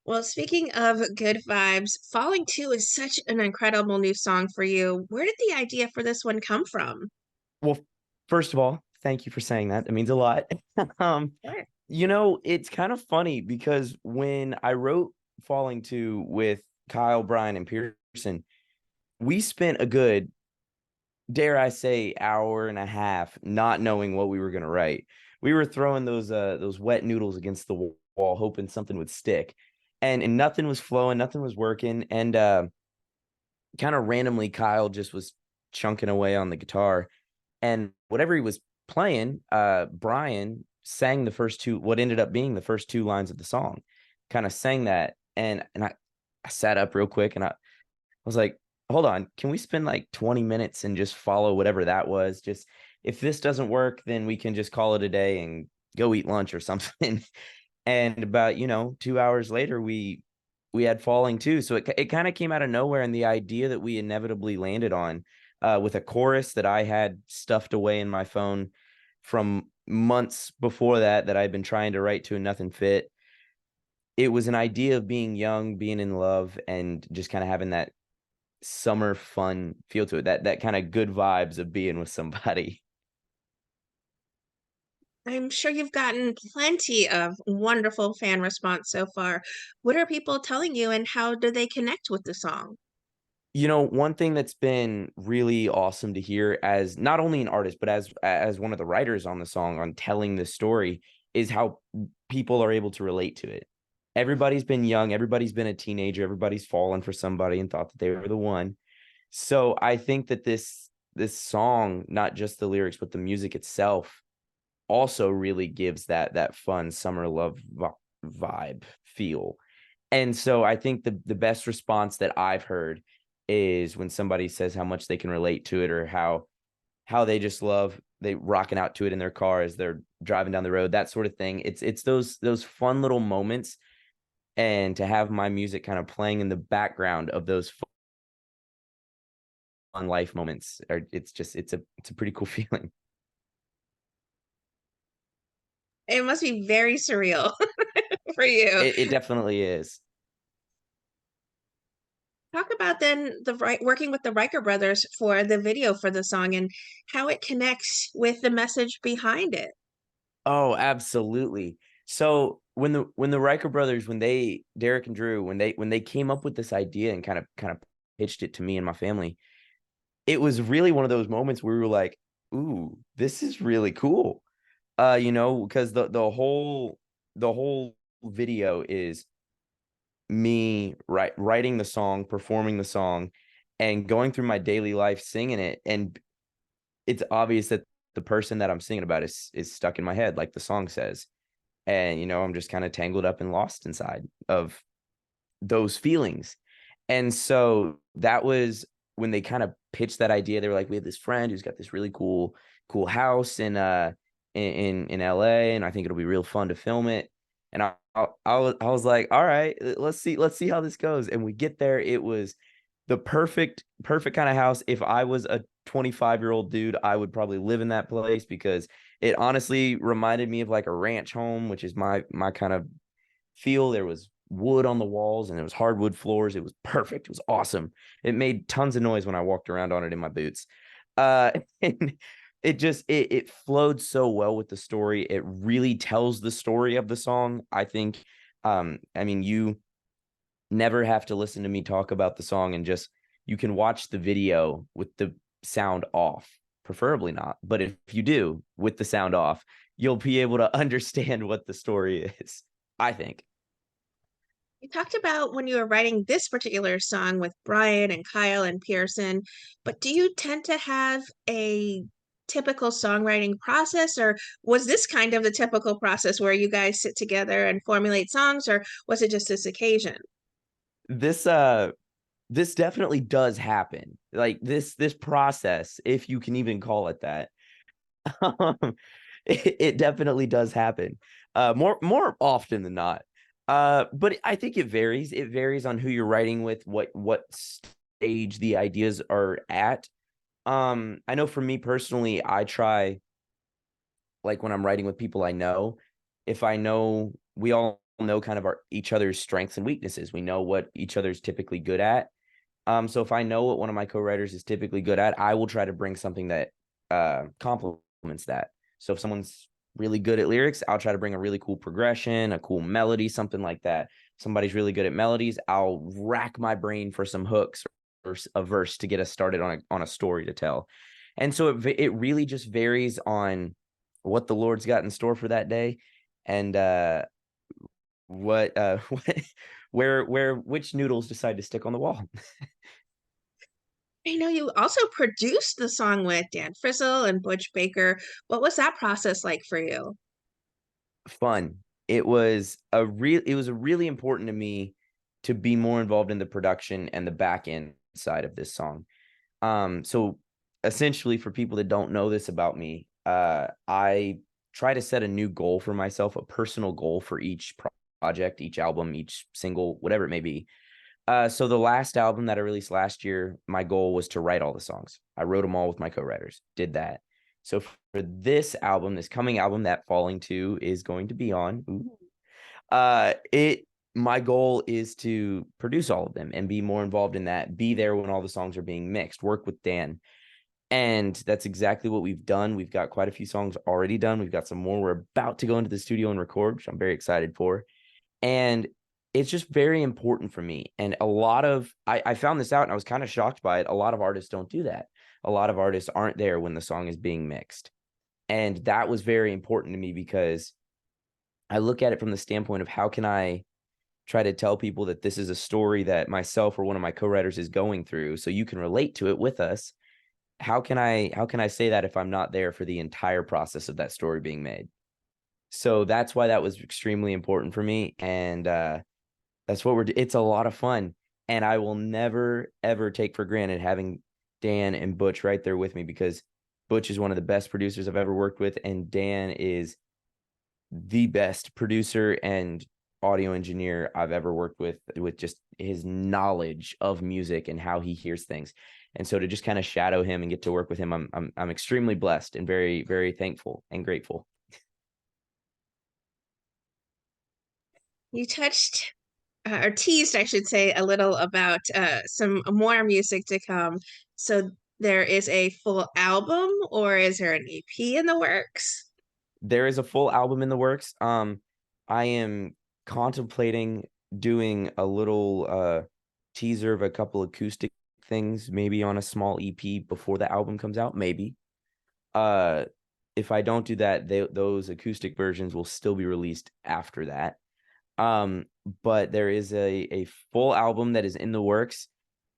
Well, speaking of good vibes, Falling 2 is such an incredible new song for you. Where did the idea for this one come from? Well, first of all, thank you for saying that. It means a lot. um, Sure. it's kind of funny because when I wrote Falling 2 with Kyle, Brian, and Pearson, we spent a good, dare I say, hour and a half not knowing what we were gonna write. We were throwing those wet noodles against the wall, hoping something would stick. And nothing was flowing, nothing was working. And kind of randomly, Kyle just was chunking away on the guitar, and whatever he was playing, Brian sang the first two, what ended up being the first two lines of the song, kind of sang that. And I sat up real quick and I was like, hold on, can we spend like 20 minutes and just follow whatever that was? Just if this doesn't work, then we can just call it a day and go eat lunch or something. And about, 2 hours later, we had Falling too. So it kind of came out of nowhere. And the idea that we inevitably landed on, with a chorus that I had stuffed away in my phone from months before that I'd been trying to write to and nothing fit. It was an idea of being young, being in love, and just kind of having that summer fun feel to it. That kind of good vibes of being with somebody. I'm sure you've gotten plenty of wonderful fan response so far. What are people telling you and how do they connect with the song? One thing that's been really awesome to hear, as not only an artist but as one of the writers on the song, on telling this story, is how people are able to relate to it. Everybody's been young, everybody's been a teenager, everybody's fallen for somebody and thought that they were the one. So I think that this song, not just the lyrics but the music itself, also really gives that fun summer love vibe feel. And so I think the best response that I've heard is when somebody says how much they can relate to it, or how they just love they rocking out to it in their car as they're driving down the road, that sort of thing. It's those fun little moments, and to have my music kind of playing in the background of those fun life moments are it's a pretty cool feeling. It must be very surreal for you. It definitely is. Talk about then working with the Riker brothers for the video for the song and how it connects with the message behind it. Oh, absolutely. So when the Riker brothers, when they Derek and Drew, when they came up with this idea and kind of pitched it to me and my family, it was really one of those moments where we were like, "Ooh, this is really cool." Because the whole video is me writing the song, performing the song, and going through my daily life singing it. And it's obvious that the person that I'm singing about is stuck in my head, like the song says. And I'm just kind of tangled up and lost inside of those feelings. And so that was when they kind of pitched that idea. They were like, we have this friend who's got this really cool house in LA, and I think it'll be real fun to film it. And I was like, all right, let's see how this goes. And we get there. It was the perfect kind of house. If I was a 25-year-old dude, I would probably live in that place, because it honestly reminded me of like a ranch home, which is my kind of feel. There was wood on the walls and it was hardwood floors. It was perfect. It was awesome. It made tons of noise when I walked around on it in my boots. And it flowed so well with the story. It really tells the story of the song, I think. I mean, you never have to listen to me talk about the song, and just you can watch the video with the sound off, preferably not, but if you do with the sound off, you'll be able to understand what the story is, I think. You talked about when you were writing this particular song with Brian and Kyle and Pearson, but do you tend to have a typical songwriting process, or was this kind of the typical process where you guys sit together and formulate songs, or was it just this occasion? This uh this definitely does happen, like this process, if you can even call it that. um, it definitely does happen, more often than not. But I think it varies on who you're writing with, what stage the ideas are at. I know for me personally, I try, like when I'm writing with people I know, if I know we all know kind of each other's strengths and weaknesses. We know what each other's typically good at. So if I know what one of my co-writers is typically good at, I will try to bring something that complements that. So if someone's really good at lyrics, I'll try to bring a really cool progression, a cool melody, something like that. Somebody's really good at melodies, I'll rack my brain for some hooks or a verse to get us started on a story to tell. And so it really just varies on what the Lord's got in store for that day, and what what where which noodles decide to stick on the wall. I know you also produced the song with Dan Frizzle and Butch Baker. What was that process like for you? Fun. It was really important to me to be more involved in the production and the back end side of this song. So essentially, for people that don't know this about me, I try to set a new goal for myself, a personal goal for each project, each album, each single, whatever it may be. So the last album that I released last year, my goal was to write all the songs. I wrote them all with my co-writers, did that. So for this album, this coming album that Falling To is going to be on, it my goal is to produce all of them and be more involved in that, be there when all the songs are being mixed, work with Dan. And that's exactly what we've done. We've got quite a few songs already done. We've got some more we're about to go into the studio and record, which I'm very excited for. And it's just very important for me. And a lot of I found this out and I was kind of shocked by it. A lot of artists don't do that. A lot of artists aren't there when the song is being mixed. And that was very important to me because I look at it from the standpoint of how can I try to tell people that this is a story that myself or one of my co-writers is going through so you can relate to it with us. How can I say that if I'm not there for the entire process of that story being made? So that's why that was extremely important for me. And that's what it's a lot of fun. And I will never, ever take for granted having Dan and Butch right there with me, because Butch is one of the best producers I've ever worked with. And Dan is the best producer and audio engineer I've ever worked with just his knowledge of music and how he hears things. And so to just kind of shadow him and get to work with him, I'm extremely blessed and very, very thankful and grateful. You touched or teased, I should say, a little about some more music to come. So there is a full album, or is there an EP in the works? There is a full album in the works. I am contemplating doing a little teaser of a couple acoustic things, maybe on a small EP before the album comes out, maybe. Uh, if I don't do that, those acoustic versions will still be released after that. Um, but there is a full album that is in the works.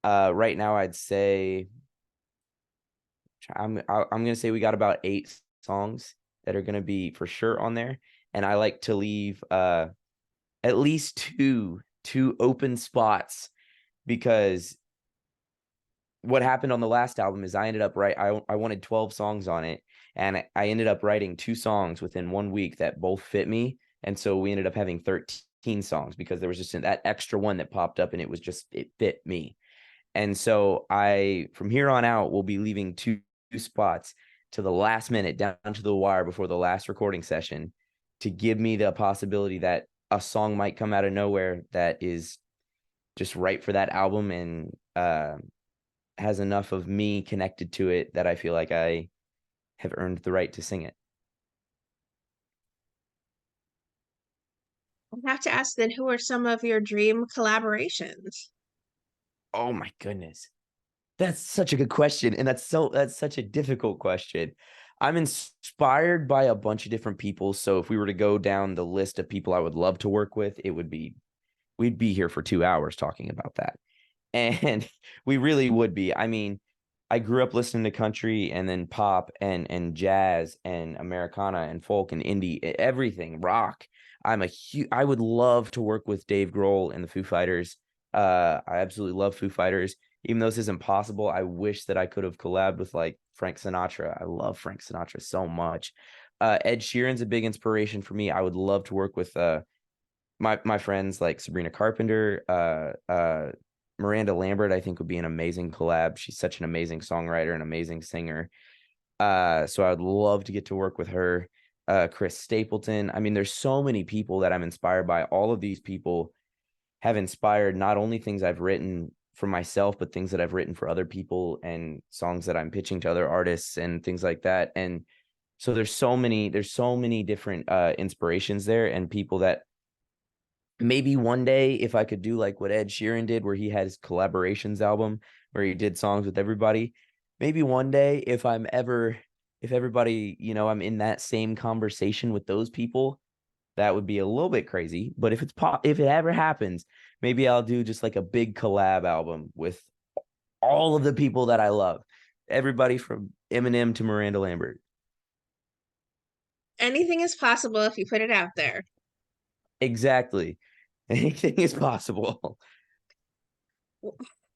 Right now I'd say I'm gonna say we got about 8 songs that are gonna be for sure on there, and I like to leave at least two open spots, because what happened on the last album is I ended up I wanted 12 songs on it, and I ended up writing 2 songs within 1 week that both fit me, and so we ended up having 13 songs because there was just that extra one that popped up and it fit me. And so I, from here on out, will be leaving two spots to the last minute, down to the wire before the last recording session, to give me the possibility that a song might come out of nowhere that is just right for that album, and has enough of me connected to it that I feel like I have earned the right to sing it. I have to ask then, who are some of your dream collaborations? Oh my goodness. That's such a good question, and that's such a difficult question. I'm inspired by a bunch of different people, so if we were to go down the list of people I would love to work with, we'd be here for 2 hours talking about that. And we really would be. I mean, I grew up listening to country and then pop and jazz and Americana and folk and indie, everything, rock. I would love to work with Dave Grohl and the Foo Fighters. I absolutely love Foo Fighters. Even though this isn't possible, I wish that I could have collabed with like Frank Sinatra. I love Frank Sinatra so much. Ed Sheeran's a big inspiration for me. I would love to work with my friends like Sabrina Carpenter, Miranda Lambert. I think would be an amazing collab. She's such an amazing songwriter, an amazing singer. So I would love to get to work with her. Chris Stapleton. I mean, there's so many people that I'm inspired by. All of these people have inspired not only things I've written for myself, but things that I've written for other people and songs that I'm pitching to other artists and things like that. And so there's so many different inspirations there, and people that maybe one day, if I could do like what Ed Sheeran did, where he had his collaborations album where he did songs with everybody, maybe one day, if everybody, I'm in that same conversation with those people, that would be a little bit crazy. But if it ever happens, maybe I'll do just like a big collab album with all of the people that I love, everybody from Eminem to Miranda Lambert. Anything is possible if you put it out there. Exactly. Anything is possible.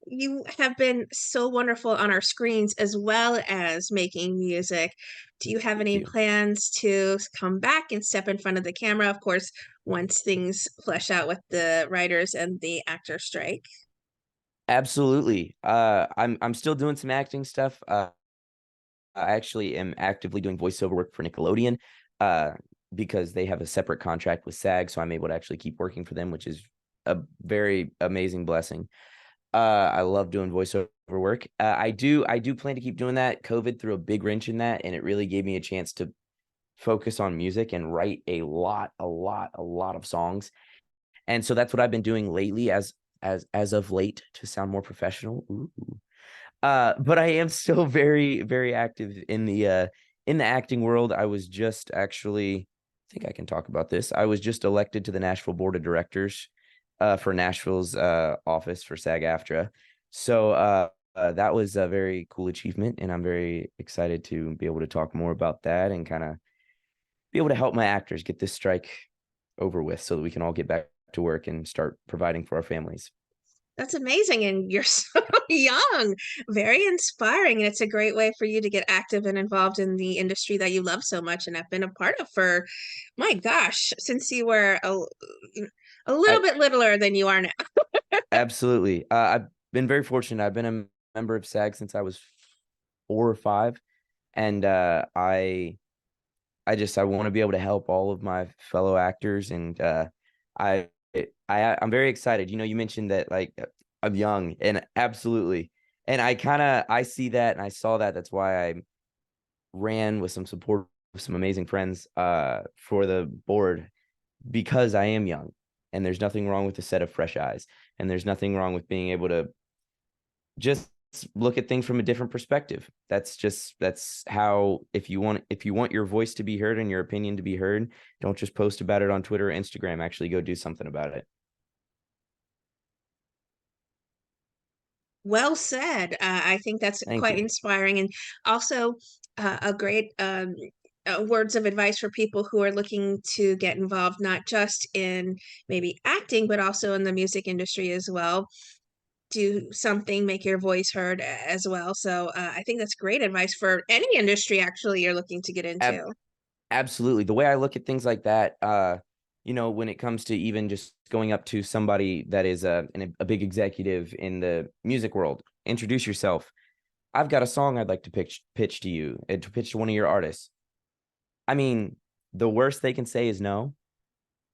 You have been so wonderful on our screens as well as making music. Do you have Thank any you. plans to come back and step in front of the camera? Of course, once things flesh out with the writers and the actor strike. Absolutely. I'm still doing some acting stuff. I actually am actively doing voiceover work for Nickelodeon, uh, because they have a separate contract with SAG, so I'm able to actually keep working for them, which is a very amazing blessing. I love doing voiceover work. I do plan to keep doing that. COVID threw a big wrench in that, and it really gave me a chance to focus on music and write a lot of songs. And so that's what I've been doing lately, as of late, to sound more professional. Ooh. But I am still very, very active in the acting world. I was just actually, I think I can talk about this. I was just elected to the Nashville Board of Directors for Nashville's office for SAG-AFTRA. So that was a very cool achievement, and I'm very excited to be able to talk more about that and kind of be able to help my actors get this strike over with so that we can all get back to work and start providing for our families. That's amazing. And you're so young, very inspiring. And it's a great way for you to get active and involved in the industry that you love so much and have been a part of for, my gosh, since you were a little I bit littler than you are now. Absolutely. I've been very fortunate. I've been a member of SAG since I was 4 or 5, and I want to be able to help all of my fellow actors, and I I'm very excited. You mentioned that, like, I'm young, and absolutely, and I see that, and I saw that. That's why I ran with some support with some amazing friends for the board, because I am young, and there's nothing wrong with a set of fresh eyes, and there's nothing wrong with being able to just look at things from a different perspective. That's how, if you want your voice to be heard and your opinion to be heard, don't just post about it on Twitter or Instagram. Actually go do something about it. Well said. I think that's Thank quite you. inspiring and also a great words of advice for people who are looking to get involved, not just in maybe acting, but also in the music industry as well. Do something, make your voice heard as well. So I think that's great advice for any industry actually you're looking to get Ab- into. Absolutely. The way I look at things like that, when it comes to even just going up to somebody that is a big executive in the music world, introduce yourself. I've got a song I'd like to pitch to you, and to pitch to one of your artists. I mean, the worst they can say is no,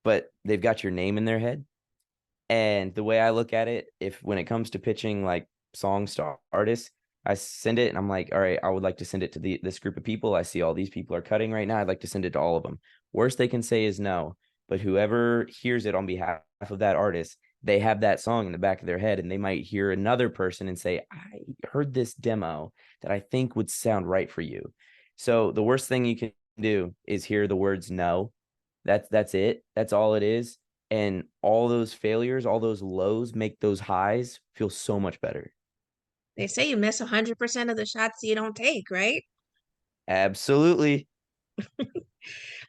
but they've got your name in their head. And the way I look at it, if when it comes to pitching like songs to artists, I send it and I'm like, all right, I would like to send it to this group of people. I see all these people are cutting right now. I'd like to send it to all of them. Worst they can say is no, but whoever hears it on behalf of that artist, they have that song in the back of their head, and they might hear another person and say, I heard this demo that I think would sound right for you. So the worst thing you can do is hear the words no. That's it. That's all it is. And all those failures, all those lows make those highs feel so much better. They say you miss 100% of the shots you don't take, right? Absolutely.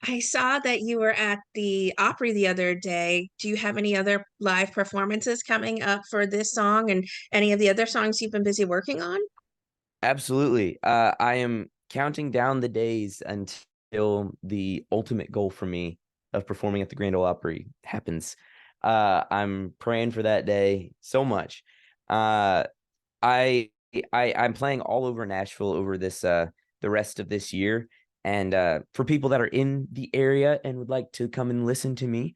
I saw that you were at the Opry the other day. Do you have any other live performances coming up for this song and any of the other songs you've been busy working on? Absolutely. I am counting down the days until the ultimate goal for me of performing at the Grand Ole Opry happens. I'm praying for that day so much. Uh, I I'm playing all over Nashville over this the rest of this year, And for people that are in the area and would like to come and listen to me,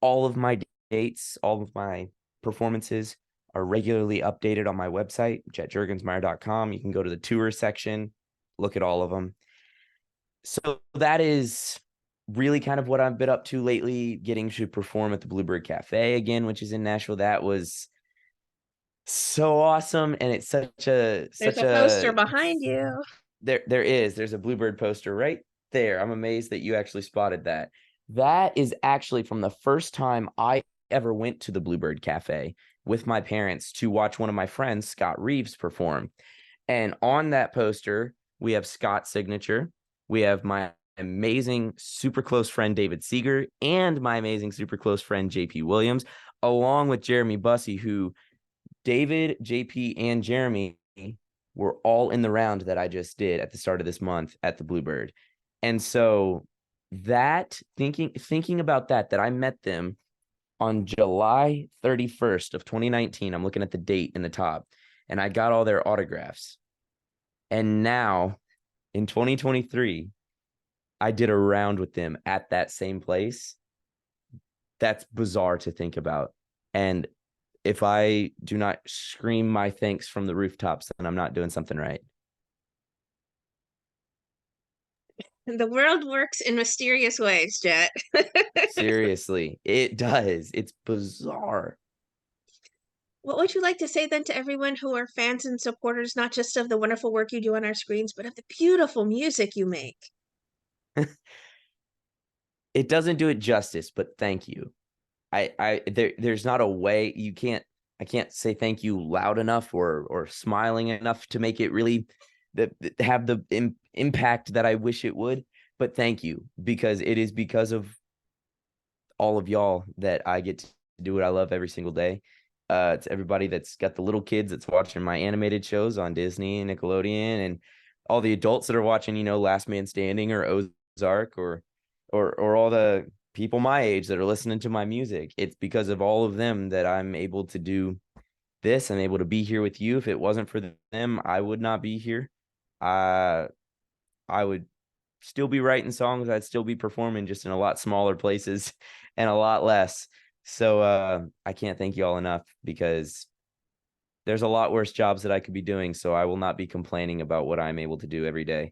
all of my dates, all of my performances are regularly updated on my website, jetjurgensmeyer.com. You can go to the tour section, look at all of them. So that is really kind of what I've been up to lately, getting to perform at the Bluebird Cafe again, which is in Nashville. That was so awesome. And it's There's such a poster a behind you. there's a Bluebird poster right there. I'm amazed that you actually spotted that. That is actually from the first time I ever went to the Bluebird Cafe with my parents to watch one of my friends, Scott Reeves, perform. And on that poster, we have Scott's signature. We have my amazing super close friend David Seeger and my amazing super close friend JP Williams, along with Jeremy Bussey, who David, JP, and Jeremy were all in the round that I just did at the start of this month at the Bluebird. And so that thinking about that I met them on July 31st of 2019. I'm looking at the date in the top, and I got all their autographs. And now in 2023, I did a round with them at that same place. That's bizarre to think about. And if I do not scream my thanks from the rooftops, then I'm not doing something right. The world works in mysterious ways, Jet. Seriously, it does. It's bizarre. What would you like to say then to everyone who are fans and supporters, not just of the wonderful work you do on our screens, but of the beautiful music you make? It doesn't do it justice, but thank you. There's not a way you can't. I can't say thank you loud enough or smiling enough to make it really have the impact that I wish it would. But thank you, because it is because of all of y'all that I get to do what I love every single day. It's everybody that's got the little kids that's watching my animated shows on Disney and Nickelodeon, and all the adults that are watching, Last Man Standing or Ozark or all the people my age that are listening to my music. It's because of all of them that I'm able to do this. I'm able to be here with you. If it wasn't for them, I would not be here. I I would still be writing songs. I'd still be performing, just in a lot smaller places and a lot less. So I can't thank you all enough, because there's a lot worse jobs that I could be doing. So I will not be complaining about what I'm able to do every day.